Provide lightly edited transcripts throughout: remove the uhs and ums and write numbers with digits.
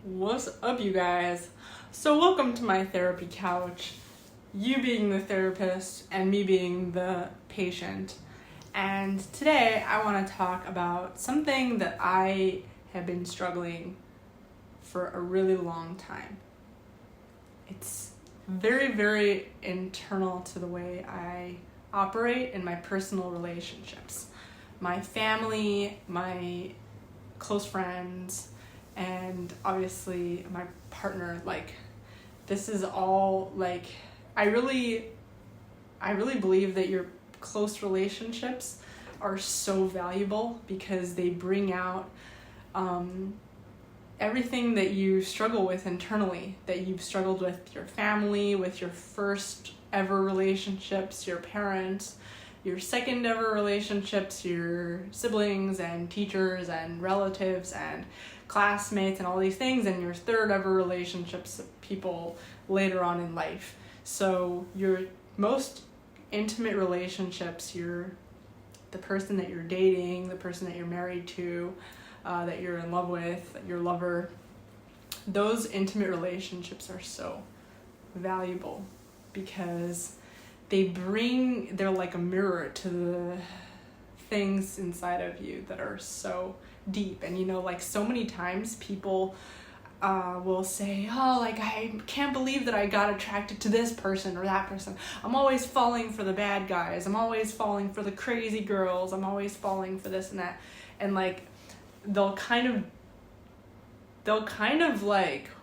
What's up, you guys? So welcome to my therapy couch, you being the therapist and me being the patient. And today I want to talk about something that I have been struggling for a really long time. It's very, very internal to the way I operate in my personal relationships. My family, my close friends, and obviously my partner. This is all I really believe that your close relationships are so valuable because they bring out everything that you struggle with internally, that you've struggled with your family, with your first ever relationships, your parents, your second ever relationships, your siblings and teachers and relatives and classmates and all these things, and your third ever relationships with people later on in life. So your most intimate relationships, the person that you're dating, the person that you're married to, that you're in love with, your lover, those intimate relationships are so valuable because they're like a mirror to the things inside of you that are so deep. And so many times people will say, I can't believe that I got attracted to this person or that person. I'm always falling for the bad guys. I'm always falling for the crazy girls. I'm always falling for this and that. And they'll kind of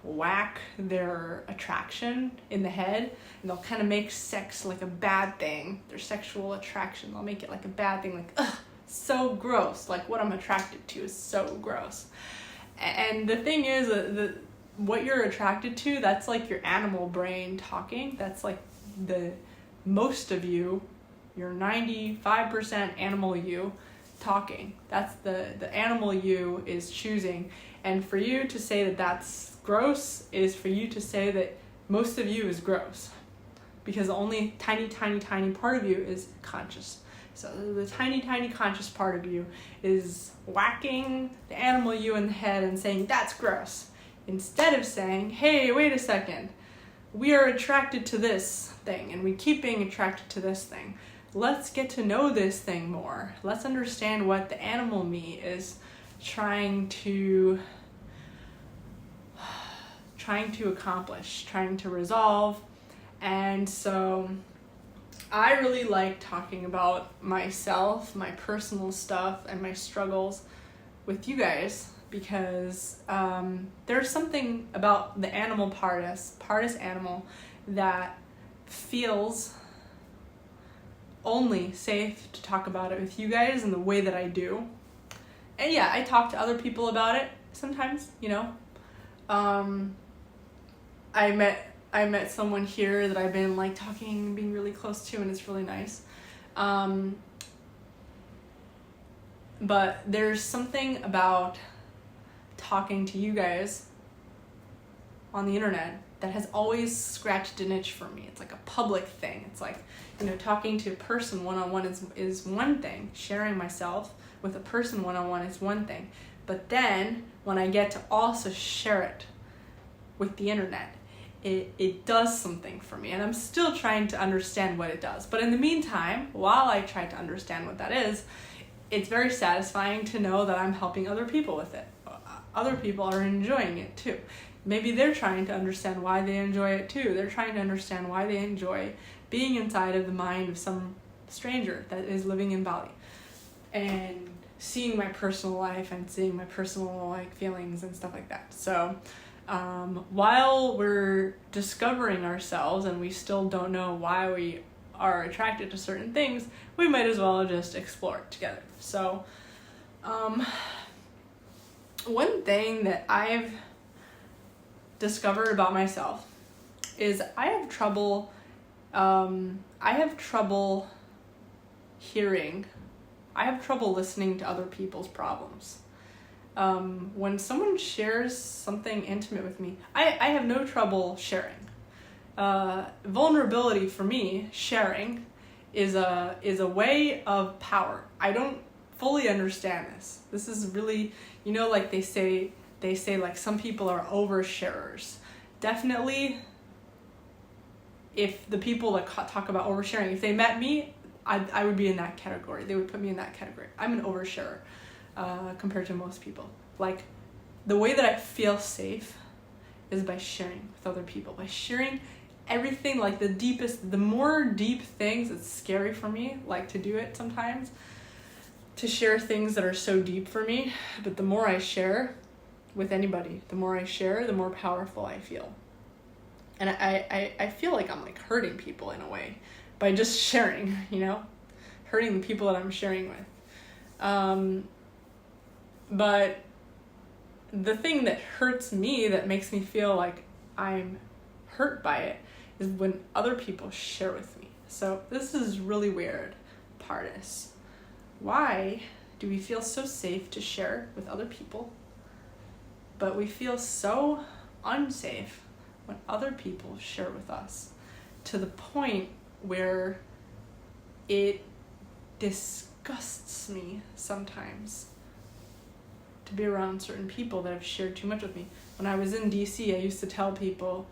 whack their attraction in the head, and they'll kind of make sex like a bad thing. Their sexual attraction, they'll make it like a bad thing, so gross. What I'm attracted to is so gross. And the thing is, what you're attracted to, that's your animal brain talking. That's the most of you, your 95% animal you talking. That's the animal you is choosing. And for you to say that that's gross is for you to say that most of you is gross, because only tiny part of you is conscious. So the tiny conscious part of you is whacking the animal you in the head and saying that's gross, instead of saying, hey, wait a second, we are attracted to this thing and we keep being attracted to this thing. Let's get to know this thing more. Let's understand what the animal me is trying to accomplish, trying to resolve. And so I really like talking about myself, my personal stuff, and my struggles with you guys because there's something about the animal Pardes animal, that feels only safe to talk about it with you guys in the way that I do. And yeah, I talk to other people about it sometimes, I met someone here that I've been being really close to, and it's really nice. But there's something about talking to you guys on the internet that has always scratched an itch for me. It's like a public thing. It's talking to a person one-on-one is one thing. Sharing myself with a person one-on-one is one thing. But then when I get to also share it with the internet, it does something for me, and I'm still trying to understand what it does. But in the meantime, while I try to understand what that is, it's very satisfying to know that I'm helping other people with it. Other people are enjoying it too. Maybe they're trying to understand why they enjoy it too. They're trying to understand why they enjoy being inside of the mind of some stranger that is living in Bali and seeing my personal life and seeing my personal feelings and stuff like that. So while we're discovering ourselves and we still don't know why we are attracted to certain things, we might as well just explore it together. So one thing that I've discovered about myself is I have trouble hearing. I have trouble listening to other people's problems. When someone shares something intimate with me, I have no trouble sharing. Vulnerability for me, sharing, is a way of power. I don't fully understand this. This is really, they say they say like some people are oversharers. Definitely, if the people that talk about oversharing, if they met me, I would be in that category. They would put me in that category. I'm an oversharer compared to most people. Like, the way that I feel safe is by sharing with other people, by sharing everything, like the more deep things. It's scary for me, like, to do it sometimes, to share things that are so deep for me. But the more I share with anybody, the more I share, the more powerful I feel. And I feel like I'm like hurting people in a way by just sharing, hurting the people that I'm sharing with. But the thing that hurts me, that makes me feel like I'm hurt by it, is when other people share with me. So this is really weird, Pardes. Why do we feel so safe to share with other people, but we feel so unsafe when other people share with us, to the point where it disgusts me sometimes to be around certain people that have shared too much with me. When I was in DC, I used to tell people,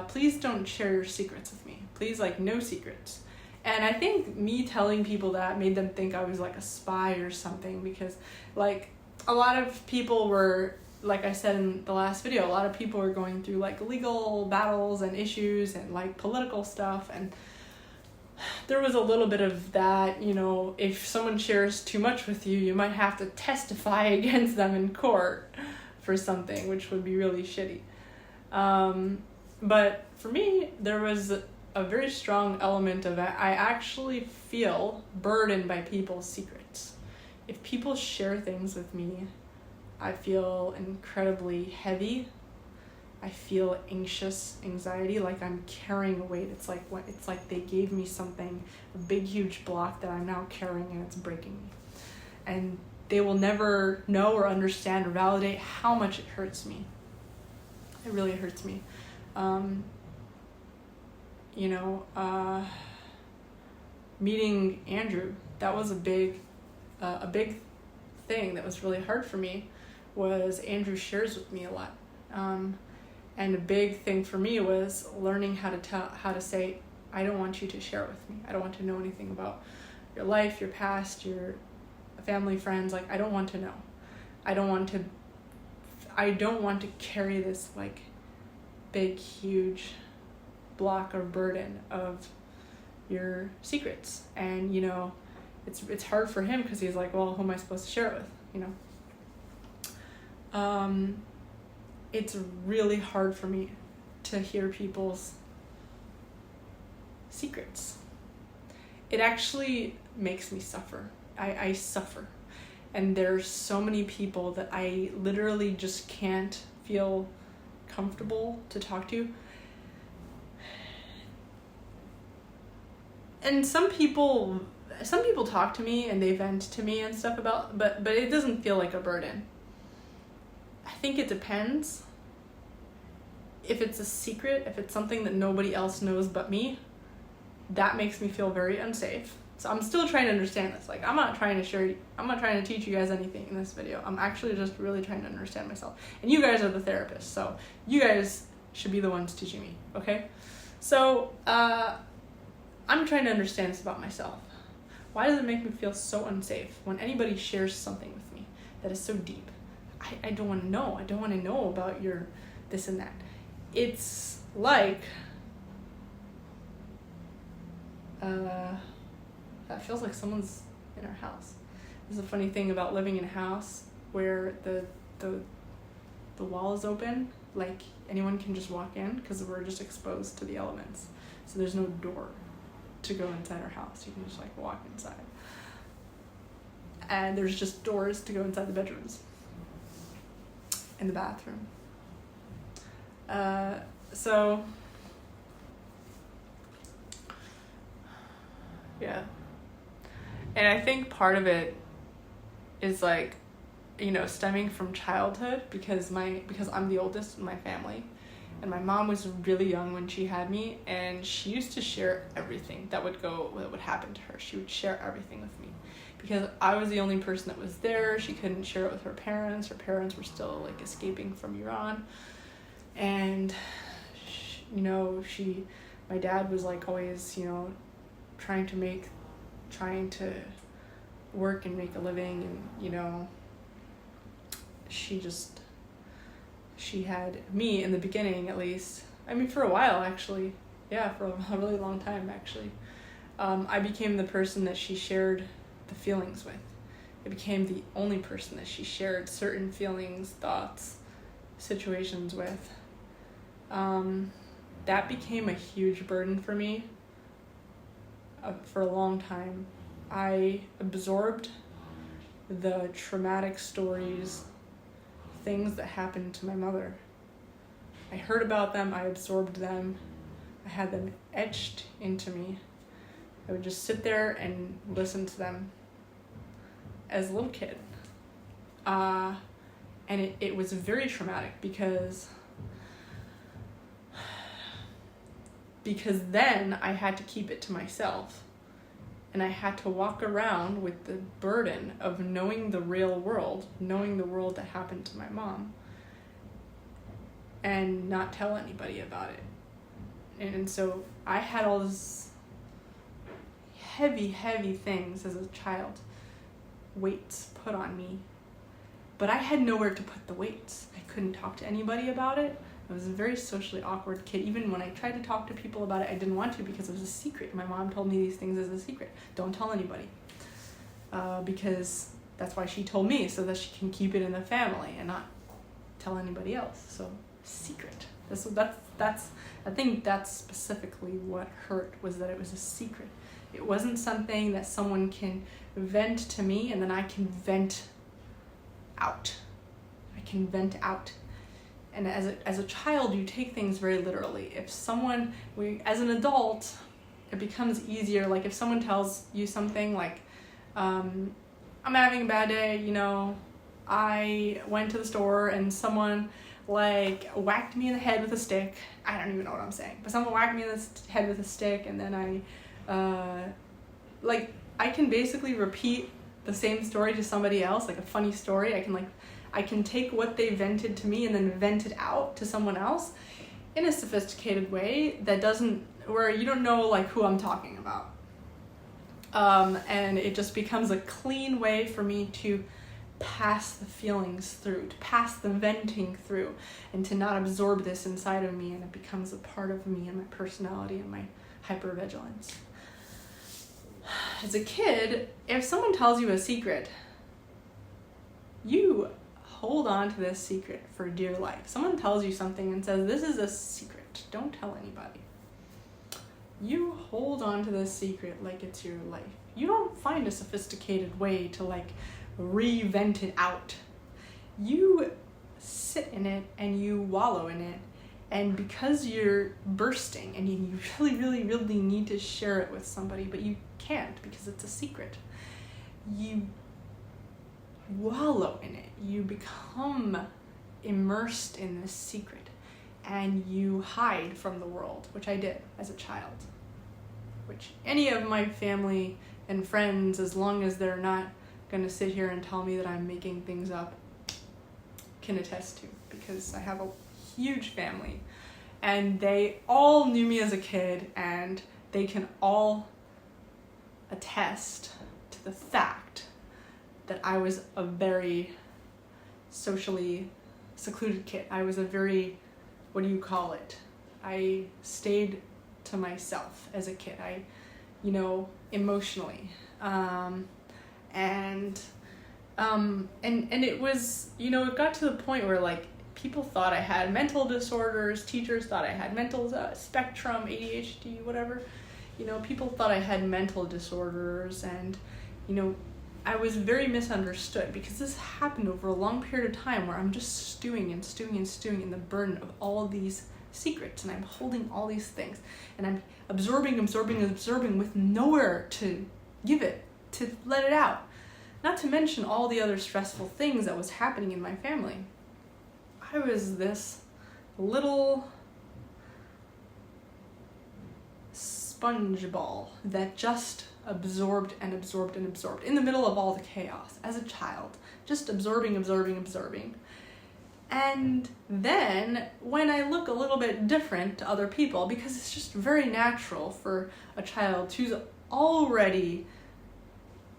please don't share your secrets with me. Please, like, no secrets. And I think me telling people that made them think I was like a spy or something, because like a lot of people were, like I said in the last video, a lot of people are going through like legal battles and issues and like political stuff, and there was a little bit of that, if someone shares too much with you, you might have to testify against them in court for something, which would be really shitty. But for me, there was a very strong element of I actually feel burdened by people's secrets. If people share things with me, I feel incredibly heavy. I feel anxiety, like I'm carrying a weight. It's like they gave me something, a big, huge block that I'm now carrying, and it's breaking me. And they will never know or understand or validate how much it hurts me. It really hurts me. Meeting Andrew, that was a big thing that was really hard for me. Was Andrew shares with me a lot. And a big thing for me was learning how to say, I don't want you to share with me. I don't want to know anything about your life, your past, your family, friends. Like, I don't want to know. I don't want to carry this like big, huge block or burden of your secrets. And, it's hard for him because he's like, well, who am I supposed to share it with, It's really hard for me to hear people's secrets. It actually makes me suffer. I suffer. And there's so many people that I literally just can't feel comfortable to talk to. And some people talk to me and they vent to me and stuff but it doesn't feel like a burden. I think it depends. If it's a secret, if it's something that nobody else knows but me, that makes me feel very unsafe. So I'm still trying to understand this. Like, I'm not trying to teach you guys anything in this video. I'm actually just really trying to understand myself. And you guys are the therapists, so you guys should be the ones teaching me, okay? So, I'm trying to understand this about myself. Why does it make me feel so unsafe when anybody shares something with me that is so deep? I don't want to know. I don't want to know about your this and that. It's like, that feels like someone's in our house. There's a funny thing about living in a house where the wall is open, like anyone can just walk in because we're just exposed to the elements. So there's no door to go inside our house. You can just like walk inside. And there's just doors to go inside the bedrooms and the bathroom. So yeah. And I think part of it is like, stemming from childhood, because I'm the oldest in my family, and my mom was really young when she had me, and she used to share everything that would happen to her. She would share everything with me because I was the only person that was there. She couldn't share it with her parents. Her parents were still like escaping from Iran. And, my dad was like always, trying to work and make a living. And, she had me in the beginning, at least. I mean, for a while, actually. Yeah, for a really long time, actually. I became the person that she shared the feelings with. I became the only person that she shared certain feelings, thoughts, situations with. That became a huge burden for me for a long time. I absorbed the traumatic stories, things that happened to my mother. I heard about them, I absorbed them, I had them etched into me. I would just sit there and listen to them as a little kid. And it was very traumatic because then I had to keep it to myself. And I had to walk around with the burden of knowing the real world, knowing the world that happened to my mom, and not tell anybody about it. And so I had all these heavy, heavy things as a child, weights put on me. But I had nowhere to put the weights. I couldn't talk to anybody about it. I was a very socially awkward kid. Even when I tried to talk to people about it, I didn't want to because it was a secret. My mom told me these things as a secret. Don't tell anybody. Because that's why she told me, so that she can keep it in the family and not tell anybody else. So, secret. I think that's specifically what hurt, was that it was a secret. It wasn't something that someone can vent to me and then I can vent out. I can vent out. And as a child, you take things very literally. If as an adult, it becomes easier. Like if someone tells you something like, I'm having a bad day, I went to the store and someone like whacked me in the head with a stick. I don't even know what I'm saying, but someone whacked me in the head with a stick, and then I can basically repeat the same story to somebody else, like a funny story. I can take what they vented to me and then vent it out to someone else in a sophisticated way where you don't know like who I'm talking about. And it just becomes a clean way for me to pass the feelings through, to pass the venting through, and to not absorb this inside of me, and it becomes a part of me and my personality and my hypervigilance. As a kid, if someone tells you a secret, you hold on to this secret for dear life. Someone tells you something and says, this is a secret, don't tell anybody. You hold on to this secret like it's your life. You don't find a sophisticated way to re-vent it out. You sit in it and you wallow in it, and because you're bursting and you really, really, really need to share it with somebody, but you can't because it's a secret, you wallow in it. You become immersed in this secret and you hide from the world, which I did as a child, which any of my family and friends, as long as they're not going to sit here and tell me that I'm making things up, can attest to, because I have a huge family and they all knew me as a kid, and they can all attest to the fact that I was a very socially secluded kid. I was a very, I stayed to myself as a kid. Emotionally. And it was, it got to the point where people thought I had mental disorders, teachers thought I had mental spectrum, ADHD, whatever. People thought I had mental disorders, and, I was very misunderstood because this happened over a long period of time where I'm just stewing and stewing and stewing in the burden of all these secrets, and I'm holding all these things, and I'm absorbing with nowhere to give it, to let it out. Not to mention all the other stressful things that was happening in my family. I was this little sponge ball that just absorbed and absorbed and absorbed in the middle of all the chaos as a child, just absorbing. And then when I look a little bit different to other people, because it's just very natural for a child who's already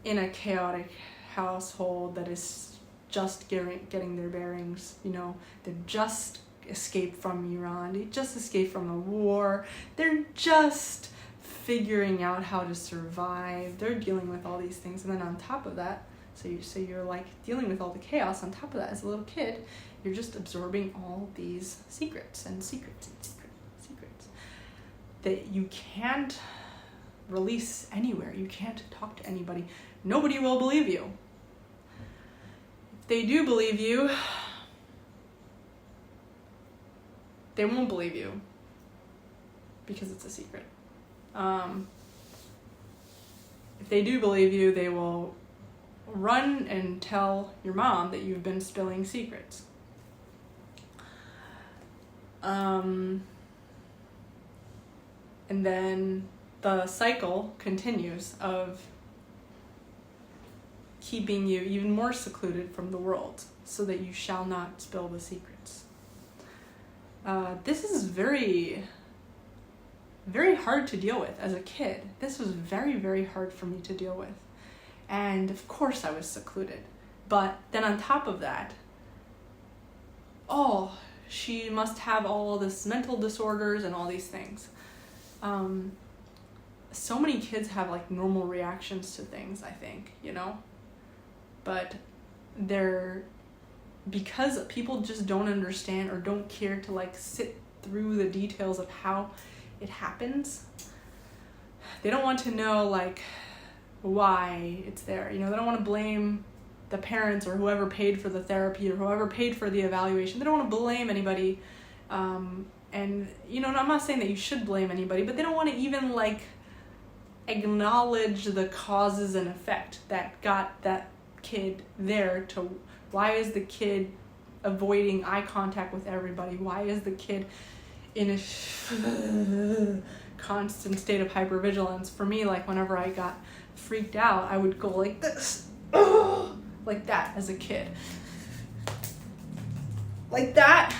in a chaotic household that is just getting their bearings, they're just escaped from Iran, they just escaped from a war, they're just figuring out how to survive, they're dealing with all these things, and then on top of that, so you're like dealing with all the chaos. On top of that, as a little kid, you're just absorbing all these secrets that you can't release anywhere. You can't talk to anybody. Nobody will believe you. If they do believe you, they won't believe you because it's a secret. If they do believe you, they will run and tell your mom that you've been spilling secrets. And then the cycle continues of keeping you even more secluded from the world so that you shall not spill the secrets. This is very, very hard to deal with as a kid. This was very, very hard for me to deal with. And of course I was secluded. But then on top of that, she must have all this mental disorders and all these things. So many kids have like normal reactions to things, I think, but because people just don't understand or don't care to like sit through the details of how it happens. They don't want to know like why it's there. They don't want to blame the parents or whoever paid for the therapy or whoever paid for the evaluation. They don't want to blame anybody. And I'm not saying that you should blame anybody, but they don't want to even like acknowledge the causes and effect that got that kid there to why is the kid avoiding eye contact with everybody? Why is the kid in a constant state of hypervigilance? For me, like whenever I got freaked out, I would go like this, like that as a kid. Like that.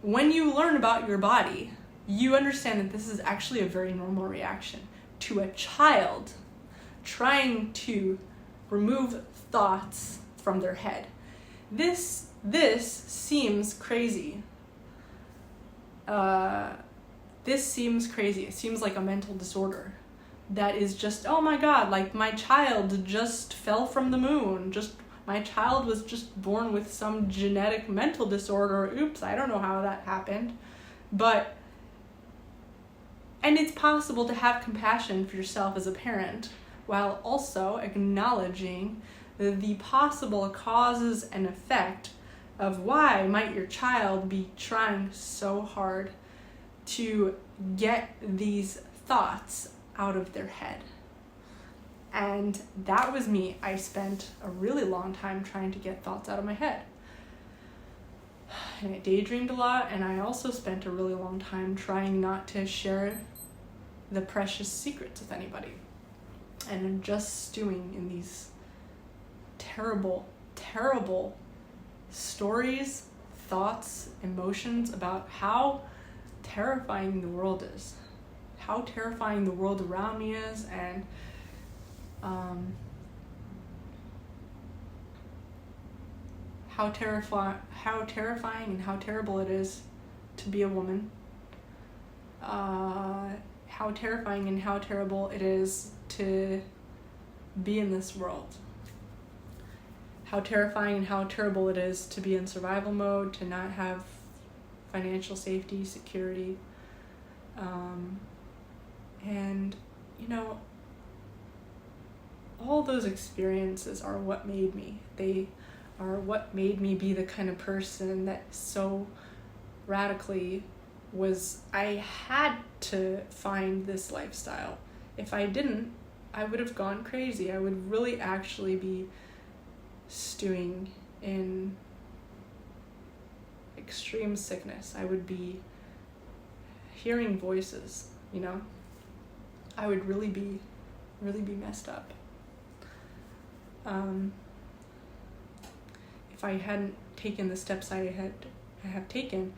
When you learn about your body, you understand that this is actually a very normal reaction to a child trying to remove thoughts from their head. This seems crazy. This seems crazy. It seems like a mental disorder that is just, oh my God, like my child just fell from the moon. My child was just born with some genetic mental disorder. Oops, I don't know how that happened. And it's possible to have compassion for yourself as a parent while also acknowledging the possible causes and effect of why might your child be trying so hard to get these thoughts out of their head. And that was me. I spent a really long time trying to get thoughts out of my head. And I daydreamed a lot, and I also spent a really long time trying not to share the precious secrets with anybody. And I'm just stewing in these terrible, terrible stories, thoughts, emotions about how terrifying the world is, how terrifying the world around me is, and how terrifying and how terrible it is to be a woman, how terrifying and how terrible it is to be in this world, how terrifying and how terrible it is to be in survival mode, to not have financial safety, security, and all those experiences are what made me. They are what made me be the kind of person that so radically I had to find this lifestyle. If I didn't, I would have gone crazy. I would really actually be stewing in extreme sickness. I would be hearing voices, I would really be messed up. If I hadn't taken the steps I have taken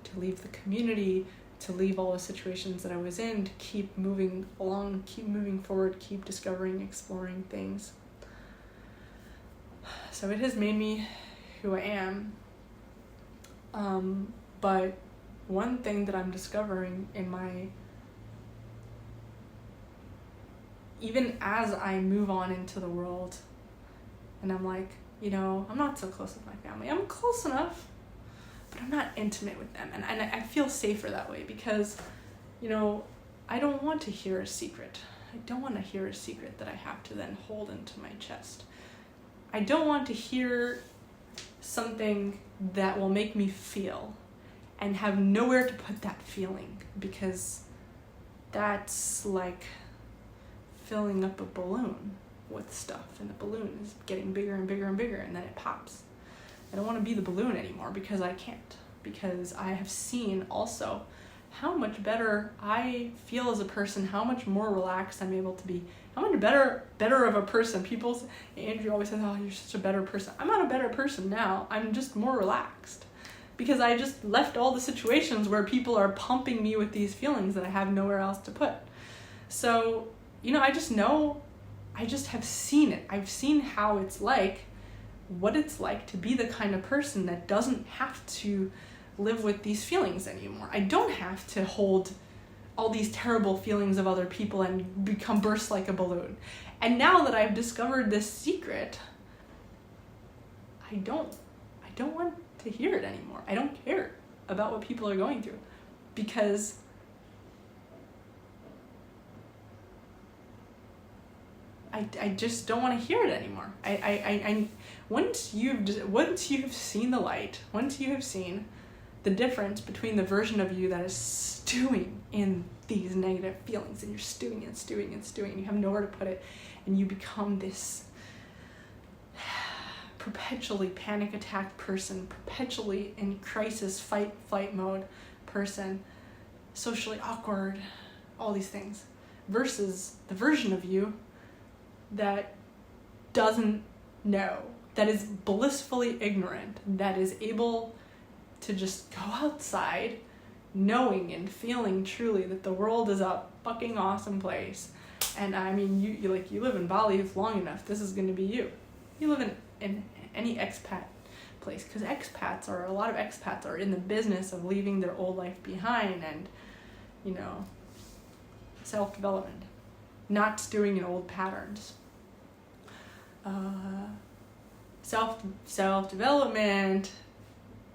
to leave the community, to leave all the situations that I was in, to keep moving along, keep moving forward, keep discovering, exploring things. So it has made me who I am. But one thing that I'm discovering even as I move on into the world, and I'm like, I'm not so close with my family. I'm close enough, but I'm not intimate with them. And I feel safer that way because, I don't want to hear a secret. I don't want to hear a secret that I have to then hold into my chest. I don't want to hear something that will make me feel and have nowhere to put that feeling, because that's like filling up a balloon with stuff, and the balloon is getting bigger and bigger and bigger, and then it pops. I don't want to be the balloon anymore because I can't, because I have seen also how much better I feel as a person, how much more relaxed I'm able to be, how much better of a person. Andrew always says, oh, you're such a better person. I'm not a better person now. I'm just more relaxed because I just left all the situations where people are pumping me with these feelings that I have nowhere else to put. So, I just have seen it. I've seen how it's like, what it's like to be the kind of person that doesn't have to live with these feelings anymore. I don't have to hold all these terrible feelings of other people and burst like a balloon. And now that I've discovered this secret, I don't want to hear it anymore. I don't care about what people are going through because I just don't want to hear it anymore. Once you've seen the light, once you have seen the difference between the version of you that is stewing in these negative feelings, and you're stewing and stewing and stewing, and you have nowhere to put it, and you become this perpetually panic attack person, perpetually in crisis, flight mode person, socially awkward, all these things, versus the version of you that doesn't know, that is blissfully ignorant, that is able to just go outside knowing and feeling truly that the world is a fucking awesome place. And I mean, you live in Bali long enough, this is going to be you. You live in any expat place, because a lot of expats are in the business of leaving their old life behind and, self-development, not stewing in old patterns. Self-development,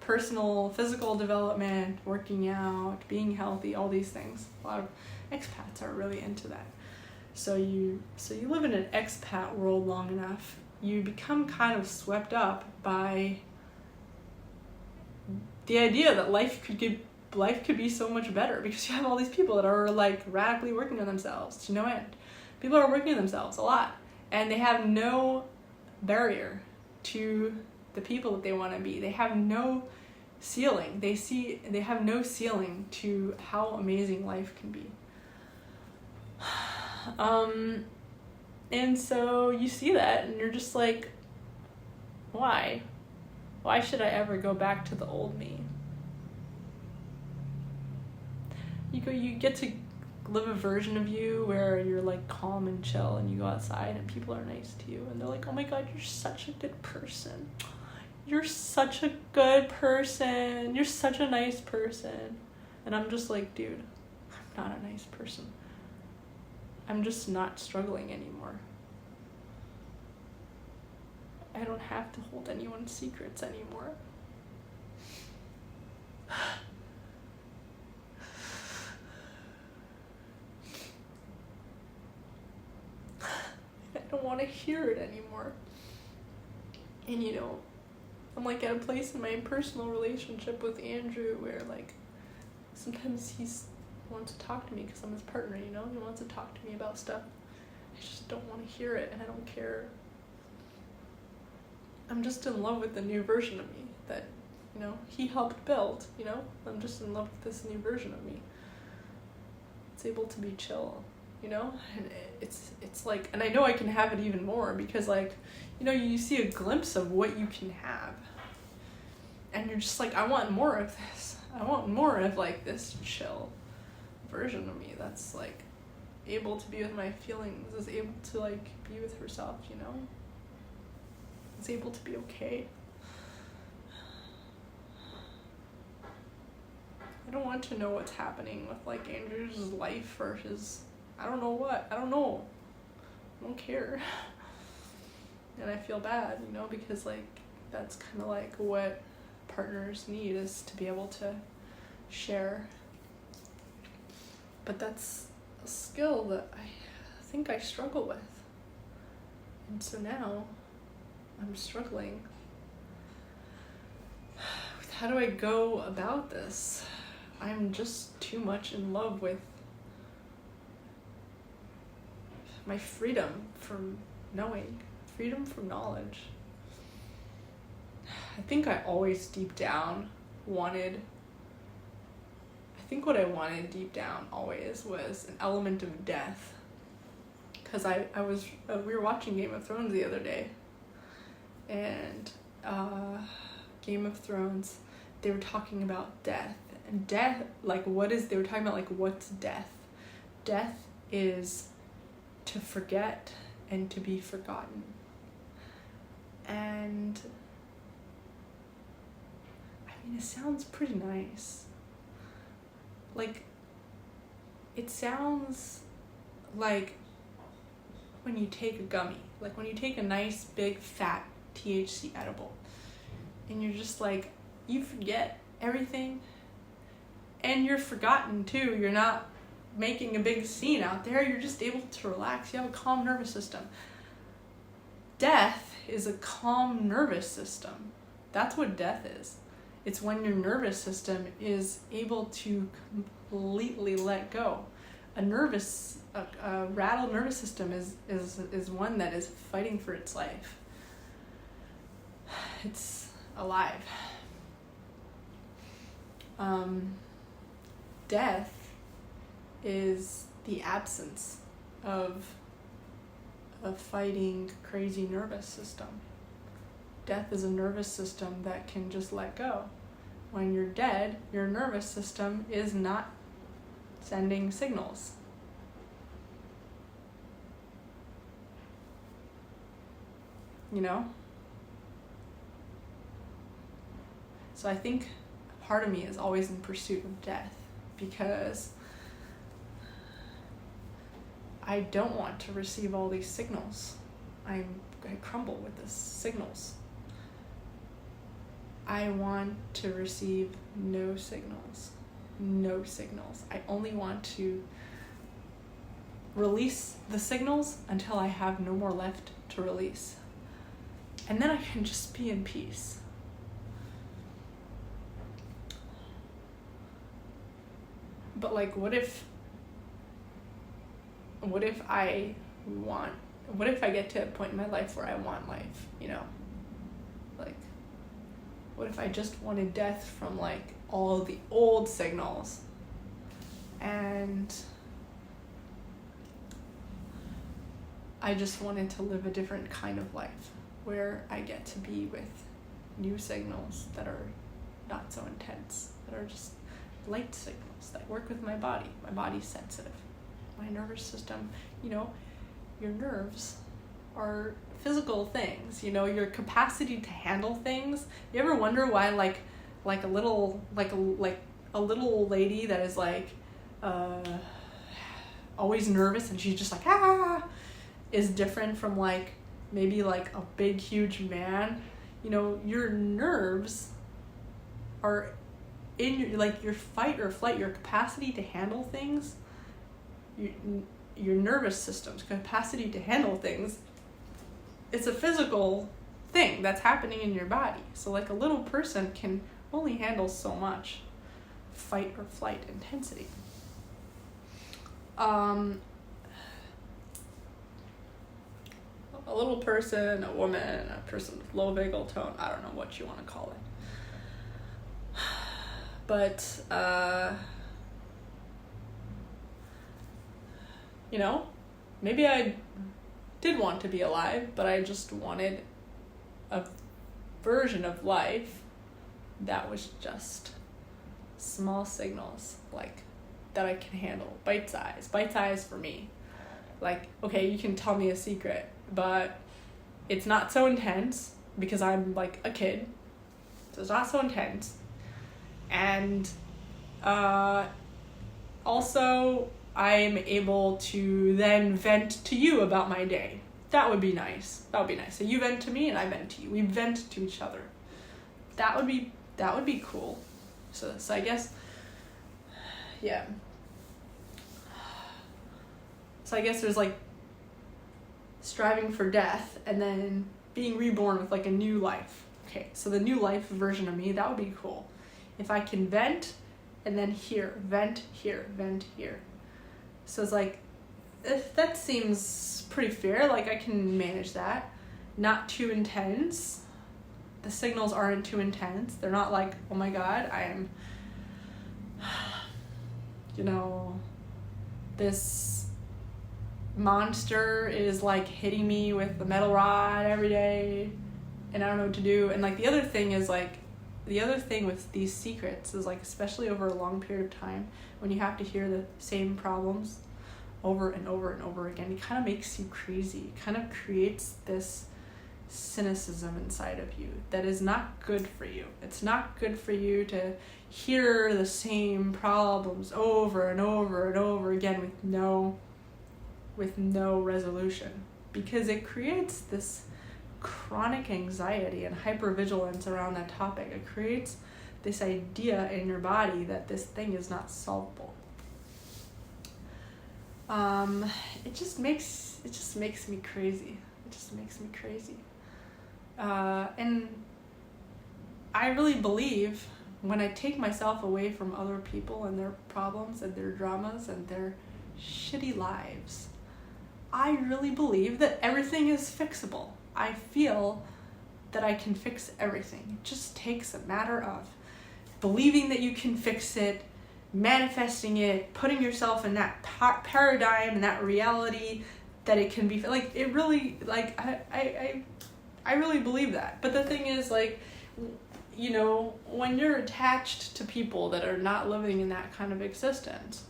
personal, physical development, working out, being healthy, all these things. A lot of expats are really into that. So you live in an expat world long enough, you become kind of swept up by the idea that life could be so much better, because you have all these people that are like radically working on themselves to no end. People are working on themselves a lot, and they have no barrier to the people that they want to be. They have no ceiling. They have no ceiling to how amazing life can be. And so you see that and you're just like, why? Why should I ever go back to the old me? You get to live a version of you where you're like calm and chill, and you go outside and people are nice to you and they're like, oh my God, you're such a good person. You're such a good person. You're such a nice person. And I'm just like, dude, I'm not a nice person. I'm just not struggling anymore. I don't have to hold anyone's secrets anymore. I don't want to hear it anymore. And I'm like at a place in my personal relationship with Andrew where like sometimes he wants to talk to me because I'm his partner, he wants to talk to me about stuff. I just don't want to hear it, and I don't care. I'm just in love with the new version of me that, he helped build, I'm just in love with this new version of me. It's able to be chill, you know? And it's like, and I know I can have it even more because, like, you know, you see a glimpse of what you can have. And you're just like, I want more of this. I want more of, like, this chill version of me that's, like, able to be with my feelings, is able to, like, be with herself, you know? Is able to be okay. I don't want to know what's happening with, like, Andrew's life or his, I don't know what. I don't know. I don't care. And I feel bad, you know, because, like, that's kind of, like, what partners need, is to be able to share. But that's a skill that I think I struggle with. And so now I'm struggling with how do I go about this? I'm just too much in love with my freedom from knowing, freedom from knowledge. I think I always deep down wanted, I think what I wanted deep down always was an element of death. Because we were watching Game of Thrones the other day, and Game of Thrones, they were talking about death. And death, like, they were talking about, like, what's death? Death is to forget and to be forgotten. And I mean, it sounds pretty nice. Like, it sounds like when you take a gummy, like when you take a nice big fat THC edible, and you're just like, you forget everything, and you're forgotten too. You're not making a big scene out there. You're just able to relax. You have a calm nervous system. Death is a calm nervous system. That's what death is. It's when your nervous system is able to completely let go. A rattled nervous system is one that is fighting for its life. It's alive. Death is the absence of a fighting, crazy nervous system. Death is a nervous system that can just let go. When you're dead, your nervous system is not sending signals. You know? So I think part of me is always in pursuit of death, because I don't want to receive all these signals. I crumble with the signals. I want to receive no signals. No signals. I only want to release the signals until I have no more left to release. And then I can just be in peace. But, like, what if I get to a point in my life where I want life, you know? Like, what if I just wanted death from, like, all the old signals, and I just wanted to live a different kind of life where I get to be with new signals that are not so intense, that are just light signals that work with my body. My body's sensitive. My nervous system, you know, your nerves are physical things, you know, your capacity to handle things. You ever wonder why like a little lady that is like always nervous and she's just like is different from like maybe like a big huge man? You know, your nerves are in your, like, your fight or flight, your capacity to handle things, your nervous system's capacity to handle things, it's a physical thing that's happening in your body. So like a little person can only handle so much fight or flight intensity. A little person, a woman, a person with low vagal tone, I don't know what you want to call it. But, you know, maybe I did want to be alive, but I just wanted a version of life that was just small signals, like, that I can handle. Bite size for me. Like, okay, you can tell me a secret, but it's not so intense because I'm like a kid, so it's not so intense. And also I'm able to then vent to you about my day. That would be nice. So you vent to me and I vent to you. We vent to each other. That would be cool. So I guess, yeah. So I guess there's like striving for death and then being reborn with like a new life. Okay, so the new life version of me, that would be cool. If I can vent and then vent here. So it's like, that seems pretty fair. Like, I can manage that. Not too intense. The signals aren't too intense. They're not like, oh my God, I am, you know, this monster is like hitting me with the metal rod every day and I don't know what to do. And like the other thing with these secrets is like, especially over a long period of time, when you have to hear the same problems over and over and over again, it kind of makes you crazy. It kind of creates this cynicism inside of you that is not good for you. It's not good for you to hear the same problems over and over and over again with no resolution, because it creates this chronic anxiety and hypervigilance around that topic. It creates this idea in your body that this thing is not solvable. It just makes me crazy. And I really believe when I take myself away from other people and their problems and their dramas and their shitty lives, I really believe that everything is fixable. I feel that I can fix everything. It just takes a matter of believing that you can fix it, manifesting it, putting yourself in that paradigm and that reality that it can be, like, it really, like, I really believe that. But the thing is, like, you know, when you're attached to people that are not living in that kind of existence,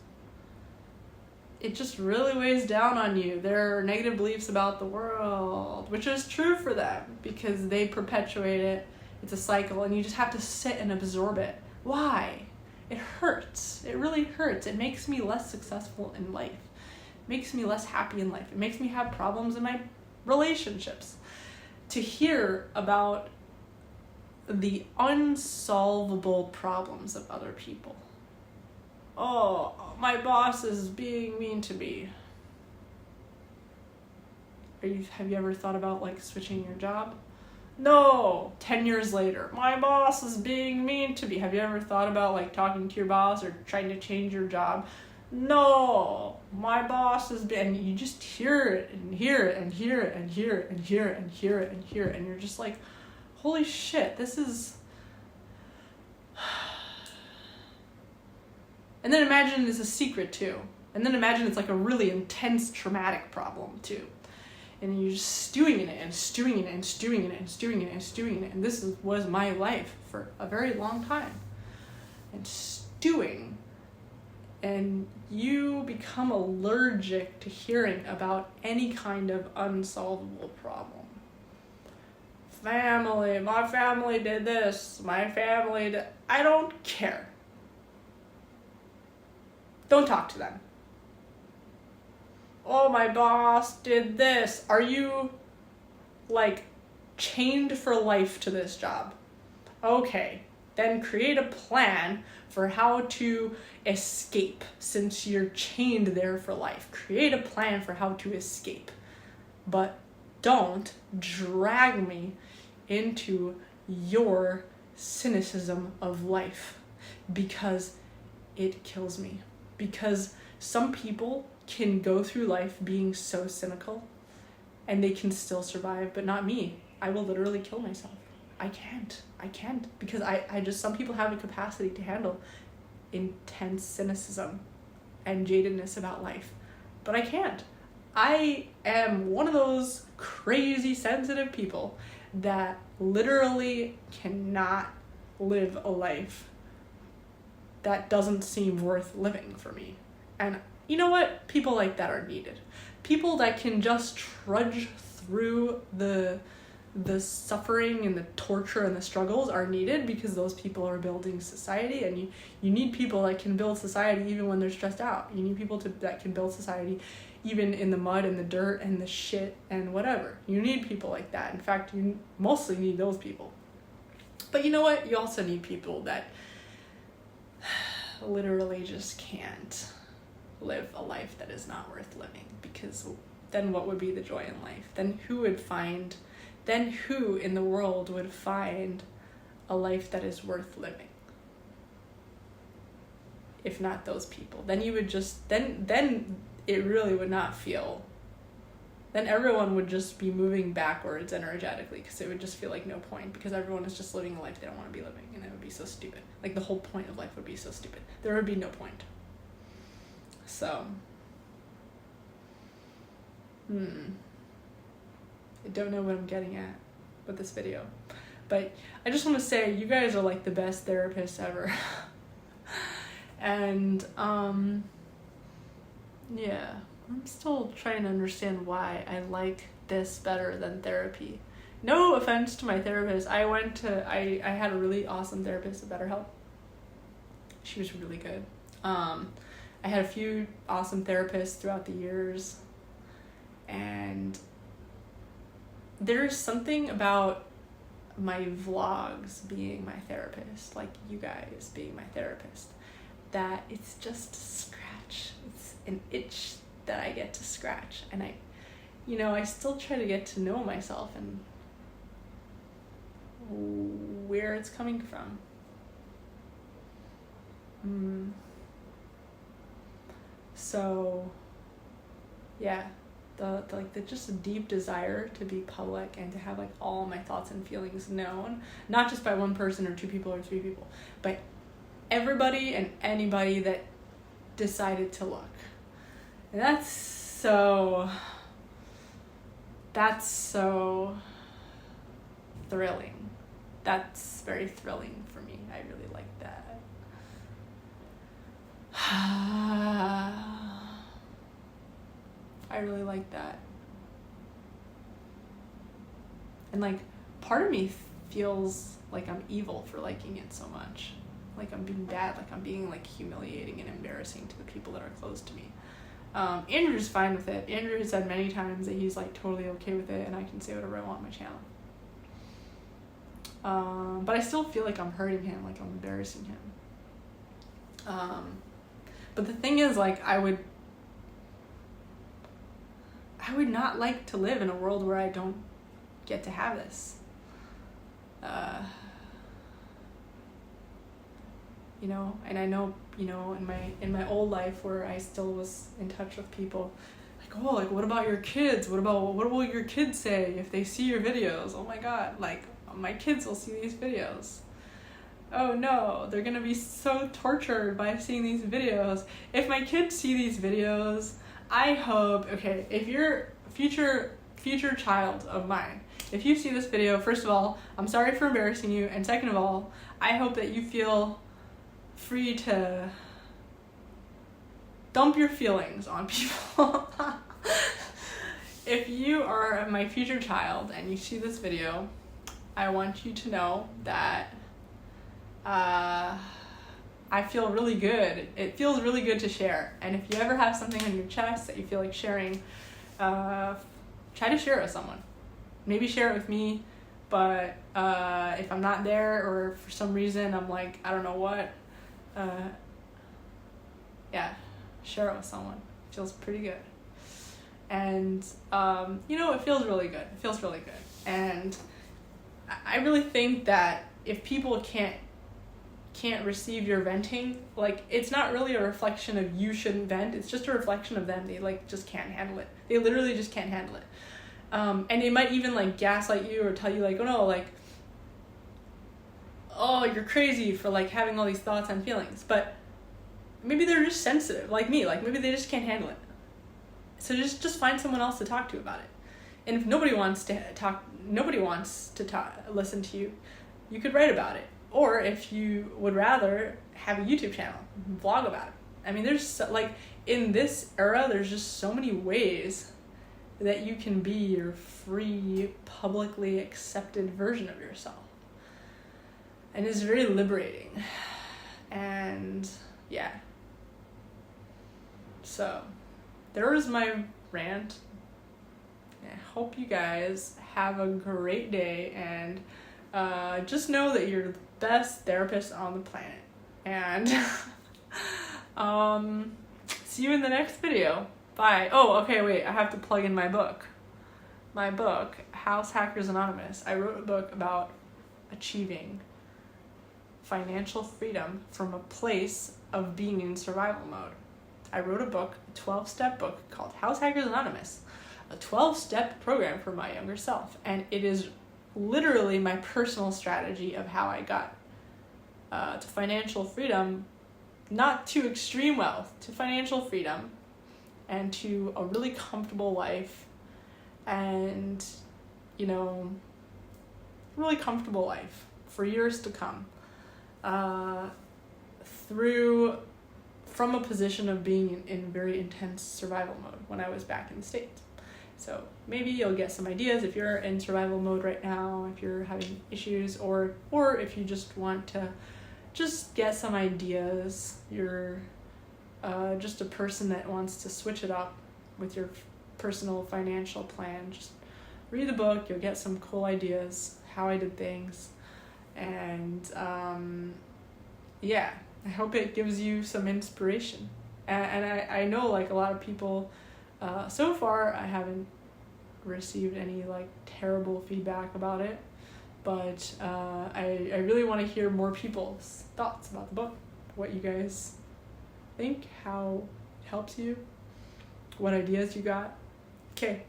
it just really weighs down on you. Their negative beliefs about the world, which is true for them because they perpetuate it. It's a cycle and you just have to sit and absorb it. Why? It hurts. It really hurts. It makes me less successful in life. It makes me less happy in life. It makes me have problems in my relationships. To hear about the unsolvable problems of other people. Oh, my boss is being mean to me. Have you ever thought about, like, switching your job? No. 10 years later, my boss is being mean to me. Have you ever thought about, like, talking to your boss or trying to change your job? No. My boss is being... And you just hear it and hear it and hear it and hear it and hear it and hear it and hear it. And you're just like, holy shit, this is... And then imagine it's a secret too. And then imagine it's like a really intense traumatic problem too. And you're just stewing in it and stewing in it and stewing in it and stewing in it and stewing in it. And this was my life for a very long time. And stewing. And you become allergic to hearing about any kind of unsolvable problem. Family, my family did this, my family did... I don't care. Don't talk to them. Oh, my boss did this. Are you, like, chained for life to this job? Okay, then create a plan for how to escape since you're chained there for life. Create a plan for how to escape. But don't drag me into your cynicism of life because it kills me. Because some people can go through life being so cynical and they can still survive, but not me. I will literally kill myself. I can't because I just, some people have a capacity to handle intense cynicism and jadedness about life. but I can't. I am one of those crazy sensitive people that literally cannot live a life that doesn't seem worth living for me. And you know what? People like that are needed. People that can just trudge through the suffering and the torture and the struggles are needed, because those people are building society, and you need people that can build society even when they're stressed out. You need people that can build society even in the mud and the dirt and the shit and whatever. You need people like that. In fact, you mostly need those people. But you know what? You also need people that literally just can't live a life that is not worth living, because then what would be the joy in life? Then who in the world would find a life that is worth living? If not those people. Then you would just, then it really would not feel, then everyone would just be moving backwards energetically, because it would just feel like no point, because everyone is just living a life they don't want to be living, and it would be so stupid. Like, the whole point of life would be so stupid. There would be no point. So, I don't know what I'm getting at with this video, but I just want to say you guys are like the best therapists ever. And yeah, I'm still trying to understand why I like this better than therapy. No offense to my therapist. I had a really awesome therapist at BetterHelp. She was really good. I had a few awesome therapists throughout the years, and there's something about my vlogs being my therapist, like you guys being my therapist, that it's just a scratch. It's an itch that I get to scratch, and I still try to get to know myself and where it's coming from. So, yeah, the just a deep desire to be public and to have like all my thoughts and feelings known, not just by one person or two people or three people, but everybody and anybody that decided to look. And that's so thrilling. That's very thrilling for me. I really like that. I really like that. And like, part of me feels like I'm evil for liking it so much. Like I'm being bad, like I'm being like humiliating and embarrassing to the people that are close to me. Andrew's fine with it. Andrew has said many times that he's like totally okay with it, and I can say whatever I want on my channel. But I still feel like I'm hurting him, like I'm embarrassing him. But the thing is, like, I would not like to live in a world where I don't get to have this. And I know, in my old life where I still was in touch with people, like, oh, like, what about your kids? What will your kids say if they see your videos? Oh my God, like, my kids will see these videos. Oh no, they're gonna be so tortured by seeing these videos. If my kids see these videos, I hope, okay, if you're a future child of mine, if you see this video, first of all, I'm sorry for embarrassing you, and second of all, I hope that you feel free to dump your feelings on people. If you are my future child and you see this video, I want you to know that I feel really good. It feels really good to share. And if you ever have something on your chest that you feel like sharing, try to share it with someone. Maybe share it with me, but if I'm not there, or for some reason I'm like, I don't know what, share it with someone. It feels pretty good. And, it feels really good. It feels really good. And I really think that if people can't receive your venting, like, it's not really a reflection of you shouldn't vent, it's just a reflection of them. They like just can't handle it. They literally just can't handle it. And they might even like gaslight you or tell you like, oh no, like, oh, you're crazy for like having all these thoughts and feelings. But maybe they're just sensitive like me, like maybe they just can't handle it. So just find someone else to talk to about it. And if nobody wants to listen to you, you could write about it. Or if you would rather have a YouTube channel, vlog about it. I mean, there's in this era, there's just so many ways that you can be your free, publicly accepted version of yourself. And it's very liberating. And yeah. So, there was my rant. I hope you guys have a great day, and just know that you're the best therapist on the planet. And see you in the next video. Bye. Oh, okay, wait, I have to plug in my book. My book, House Hackers Anonymous. I wrote a book about achieving financial freedom from a place of being in survival mode. I wrote a book, a 12-step book called House Hackers Anonymous, a 12-step program for my younger self. And it is literally my personal strategy of how I got to financial freedom, not to extreme wealth, to financial freedom, and to a really comfortable life, and, really comfortable life for years to come, from a position of being in very intense survival mode when I was back in the States. So maybe you'll get some ideas if you're in survival mode right now, if you're having issues, or if you just want to just get some ideas. You're just a person that wants to switch it up with your personal financial plan. Just read the book, you'll get some cool ideas, how I did things. And I hope it gives you some inspiration. And I know a lot of people, so far I haven't received any terrible feedback about it, but I really want to hear more people's thoughts about the book, what you guys think, how it helps you, what ideas you got. Okay.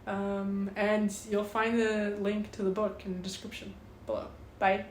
And you'll find the link to the book in the description below. Bye.